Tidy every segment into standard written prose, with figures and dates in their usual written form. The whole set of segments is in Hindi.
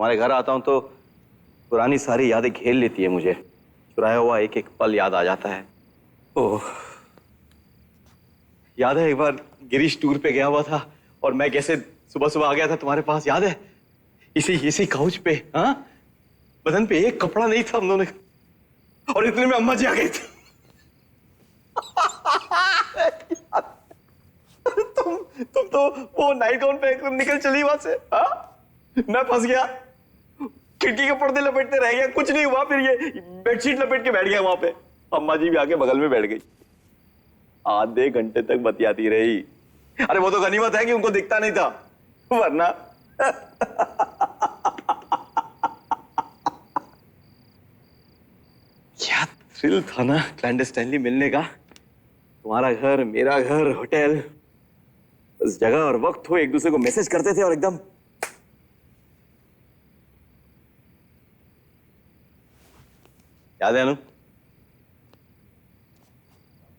तुम्हारे घर आता हूँ तो पुरानी सारी यादें घेर लेती है मुझे। चुराया हुआ एक एक पल याद आ जाता है। ओह, याद है एक बार गिरीश टूर पे गया हुआ था और मैं कैसे सुबह सुबह आ गया था तुम्हारे पास, याद है? इसी काउच पे, हाँ? बदन पे एक कपड़ा नहीं था हम दोनों ने, और इतने में अम्मा जी आ गई थी। तुम तो वो नाइट गाउन पे निकल चली वहां से, हाँ? मैं फंस गया, खिड़की के पर्दे लपेटते रह गया, कुछ नहीं हुआ। फिर ये बेडशीट लपेट के बैठ गया वहां पे। अम्मा जी भी आके बगल में बैठ गई, आधे घंटे तक बतियाती रही। अरे वो तो गनीमत है कि उनको दिखता नहीं था, वरना क्या थ्रिल था ना क्लैंडस्टाइनली मिलने का। तुम्हारा घर, मेरा घर, होटल, उस जगह और वक्त हो, एक दूसरे को मैसेज करते थे और एकदम याद है अनु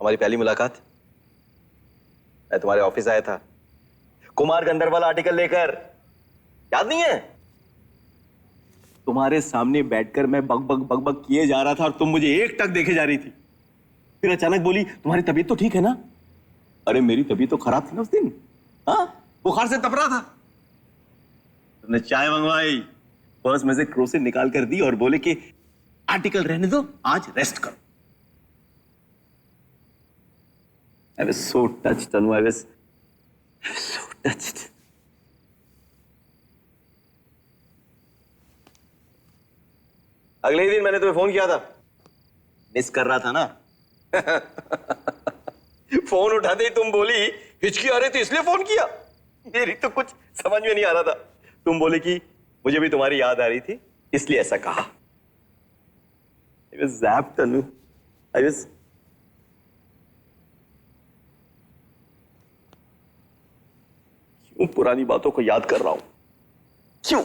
हमारी पहली मुलाकात? मैं तुम्हारे ऑफिस आया था कुमार गंधर्वाल आर्टिकल लेकर, याद नहीं है? तुम्हारे सामने बैठकर मैं बक बक बक बक किए जा रहा था और तुम मुझे एक टक देखे जा रही थी। फिर अचानक बोली तुम्हारी तबीयत तो ठीक है ना? अरे मेरी तबीयत तो खराब थी ना उस दिन, हाँ? बुखार से तप रहा था। तुमने चाय मंगवाई, पर्स में से क्रोसिन निकाल कर दी और बोले कि आर्टिकल रहने दो, आज रेस्ट करो। I was so touched, Anu. I was so touched. अगले ही दिन मैंने तुम्हें फोन किया था, मिस कर रहा था ना। फोन उठाते ही तुम बोली हिचकी आ रही थी इसलिए फोन किया। मेरी तो कुछ समझ में नहीं आ रहा था। तुम बोले कि मुझे भी तुम्हारी याद आ रही थी इसलिए ऐसा कहा। I was zapped, Anu. I was क्यों पुरानी बातों को याद कर रहा हूं? क्यों?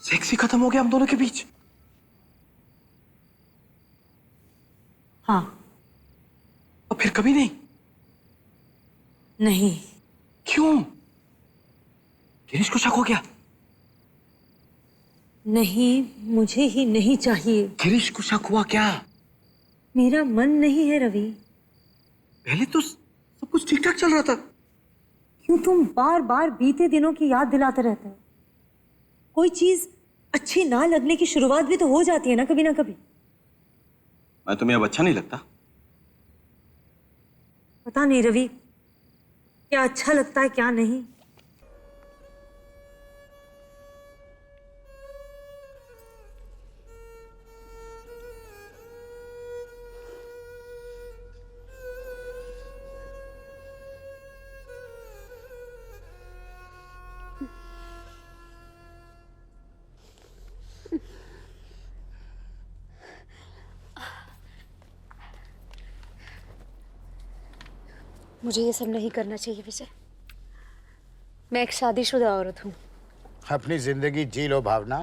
सेक्स ही खत्म हो गया हम दोनों के बीच? हाँ। और फिर कभी नहीं? नहीं। क्यों? गिरीश को शक हो गया? नहीं, मुझे ही नहीं चाहिए। गिरीश को शक हुआ क्या? मेरा मन नहीं है रवि। पहले तो सब कुछ ठीक ठाक चल रहा था। क्यों तुम बार बार बीते दिनों की याद दिलाते रहते हो? कोई चीज अच्छी ना लगने की शुरुआत भी तो हो जाती है ना कभी ना कभी। मैं तुम्हें अब अच्छा नहीं लगता? पता नहीं रवि, क्या अच्छा लगता है क्या नहीं। मुझे ये सब नहीं करना चाहिए विजय। मैं एक शादीशुदा औरत हूँ। अपनी जिंदगी जी लो भावना।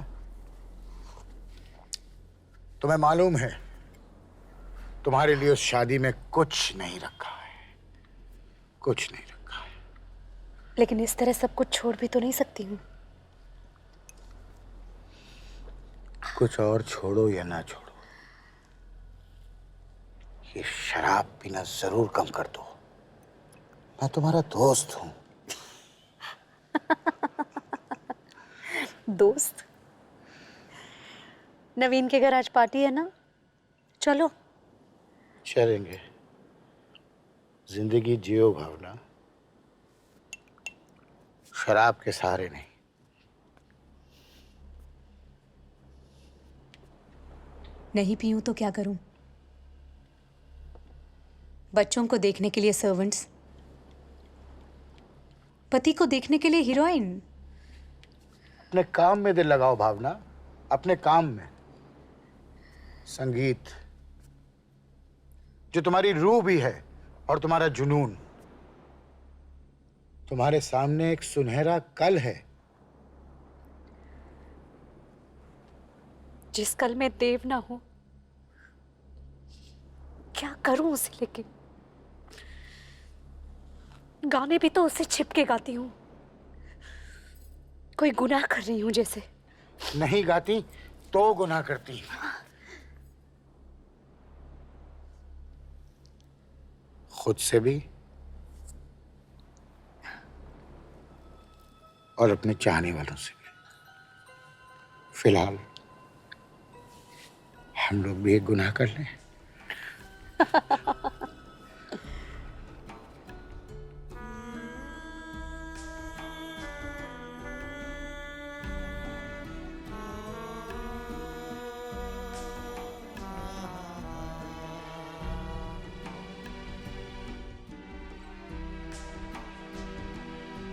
तुम्हें मालूम है तुम्हारे लिए उस शादी में कुछ नहीं रखा है, कुछ नहीं रखा है। लेकिन इस तरह सब कुछ छोड़ भी तो नहीं सकती हूँ। कुछ और छोड़ो या ना छोड़ो, ये शराब पीना जरूर कम कर दो। मैं तुम्हारा दोस्त हूँ। दोस्त? नवीन के घर आज पार्टी है ना, चलो। चलेंगे। जिंदगी जियो भावना, शराब के सहारे नहीं। नहीं पीऊं तो क्या करूं? बच्चों को देखने के लिए सर्वेंट्स, पति को देखने के लिए हीरोइन। अपने काम में दिल लगाओ भावना, अपने काम में। संगीत जो तुम्हारी रूह भी है और तुम्हारा जुनून। तुम्हारे सामने एक सुनहरा कल है। जिस कल में देव ना हो, क्या करूं उसे लेके? गाने भी तो उससे छिपके गाती हूं, कोई गुनाह कर रही हूं जैसे। नहीं गाती तो गुनाह करती। खुद से भी और अपने चाहने वालों से भी। फिलहाल हम लोग भी एक गुनाह कर लें।